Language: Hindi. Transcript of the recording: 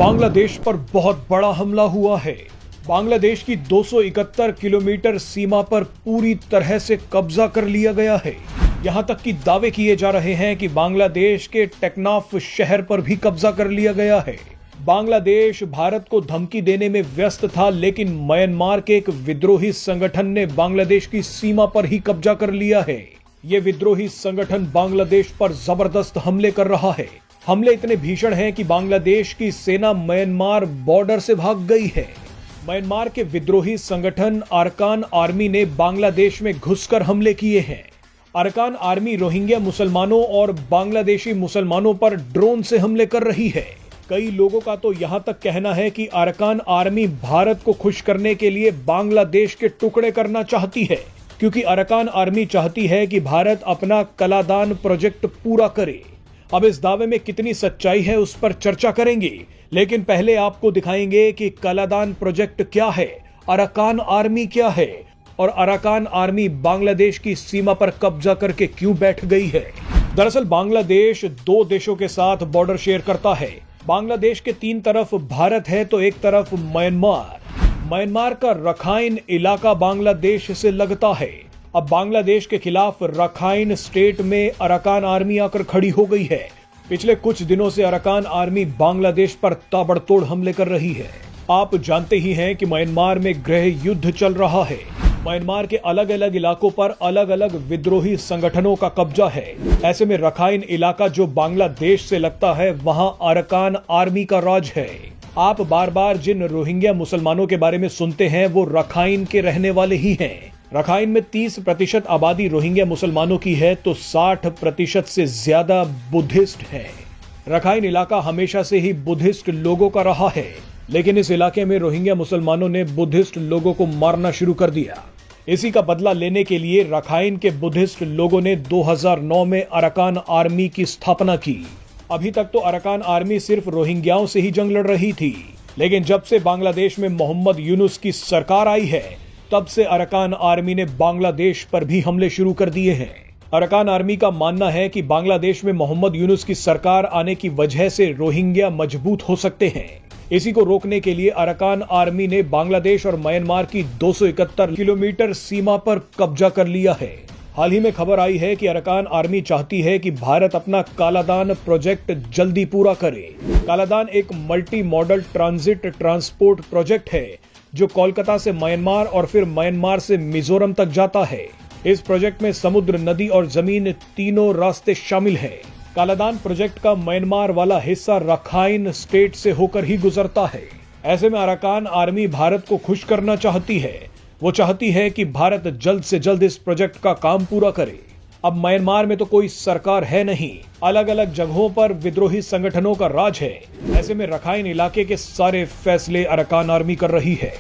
बांग्लादेश पर बहुत बड़ा हमला हुआ है। बांग्लादेश की 271 किलोमीटर सीमा पर पूरी तरह से कब्जा कर लिया गया है। यहां तक कि दावे किए जा रहे हैं कि बांग्लादेश के टेक्नाफ शहर पर भी कब्जा कर लिया गया है। बांग्लादेश भारत को धमकी देने में व्यस्त था, लेकिन म्यांमार के एक विद्रोही संगठन ने बांग्लादेश की सीमा पर ही कब्जा कर लिया है। ये विद्रोही संगठन बांग्लादेश पर जबरदस्त हमले कर रहा है। हमले इतने भीषण हैं कि बांग्लादेश की सेना म्यांमार बॉर्डर से भाग गई है। म्यांमार के विद्रोही संगठन अरकान आर्मी ने बांग्लादेश में घुसकर हमले किए हैं। अरकान आर्मी रोहिंग्या मुसलमानों और बांग्लादेशी मुसलमानों पर ड्रोन से हमले कर रही है। कई लोगों का तो यहां तक कहना है कि अरकान आर्मी भारत को खुश करने के लिए बांग्लादेश के टुकड़े करना चाहती है, क्योंकि अरकान आर्मी चाहती है कि भारत अपना कलादान प्रोजेक्ट पूरा करे। अब इस दावे में कितनी सच्चाई है उस पर चर्चा करेंगे, लेकिन पहले आपको दिखाएंगे कि कलादान प्रोजेक्ट क्या है, अरकान आर्मी क्या है और अरकान आर्मी बांग्लादेश की सीमा पर कब्जा करके क्यों बैठ गई है। दरअसल बांग्लादेश दो देशों के साथ बॉर्डर शेयर करता है। बांग्लादेश के तीन तरफ भारत है तो एक तरफ म्यांमार। म्यांमार का रखाइन इलाका बांग्लादेश से लगता है। अब बांग्लादेश के खिलाफ रखाइन स्टेट में अरकान आर्मी आकर खड़ी हो गई है। पिछले कुछ दिनों से अरकान आर्मी बांग्लादेश पर ताबड़तोड़ हमले कर रही है। आप जानते ही हैं कि म्यांमार में गृह युद्ध चल रहा है। म्यांमार के अलग अलग इलाकों पर अलग अलग विद्रोही संगठनों का कब्जा है। ऐसे में रखाइन इलाका जो बांग्लादेश से लगता है, वहां अरकान आर्मी का राज है। आप बार बार जिन रोहिंग्या मुसलमानों के बारे में सुनते हैं वो रखाइन के रहने वाले ही हैं। रखाइन में 30% आबादी रोहिंग्या मुसलमानों की है तो 60% से ज्यादा बुद्धिस्ट है। रखाइन इलाका हमेशा से ही बुद्धिस्ट लोगों का रहा है, लेकिन इस इलाके में रोहिंग्या मुसलमानों ने बुद्धिस्ट लोगों को मारना शुरू कर दिया। इसी का बदला लेने के लिए रखाइन के बुद्धिस्ट लोगों ने 2009 में अरकान आर्मी की स्थापना की। अभी तक तो अरकान आर्मी सिर्फ रोहिंग्याओं से ही जंग लड़ रही थी, लेकिन जब से बांग्लादेश में मोहम्मद यूनुस की सरकार आई है, तब से अरकान आर्मी ने बांग्लादेश पर भी हमले शुरू कर दिए हैं। अरकान आर्मी का मानना है कि बांग्लादेश में मोहम्मद यूनुस की सरकार आने की वजह से रोहिंग्या मजबूत हो सकते हैं। इसी को रोकने के लिए अरकान आर्मी ने बांग्लादेश और म्यांमार की 271 किलोमीटर सीमा पर कब्जा कर लिया है। हाल ही में खबर आई है कि अरकान आर्मी चाहती है कि भारत अपना कालादान प्रोजेक्ट जल्दी पूरा करे। कालादान एक multi modal transit transport project है जो कोलकाता से म्यांमार और फिर म्यांमार से मिजोरम तक जाता है। इस प्रोजेक्ट में समुद्र, नदी और जमीन तीनों रास्ते शामिल हैं। कालादान प्रोजेक्ट का म्यांमार वाला हिस्सा रखाइन स्टेट से होकर ही गुजरता है। ऐसे में अरकान आर्मी भारत को खुश करना चाहती है। वो चाहती है कि भारत जल्द से जल्द इस प्रोजेक्ट का काम पूरा करे। अब म्यांमार में तो कोई सरकार है नहीं, अलग अलग जगहों पर विद्रोही संगठनों का राज है। ऐसे में रखाइन इलाके के सारे फैसले अरकान आर्मी कर रही है।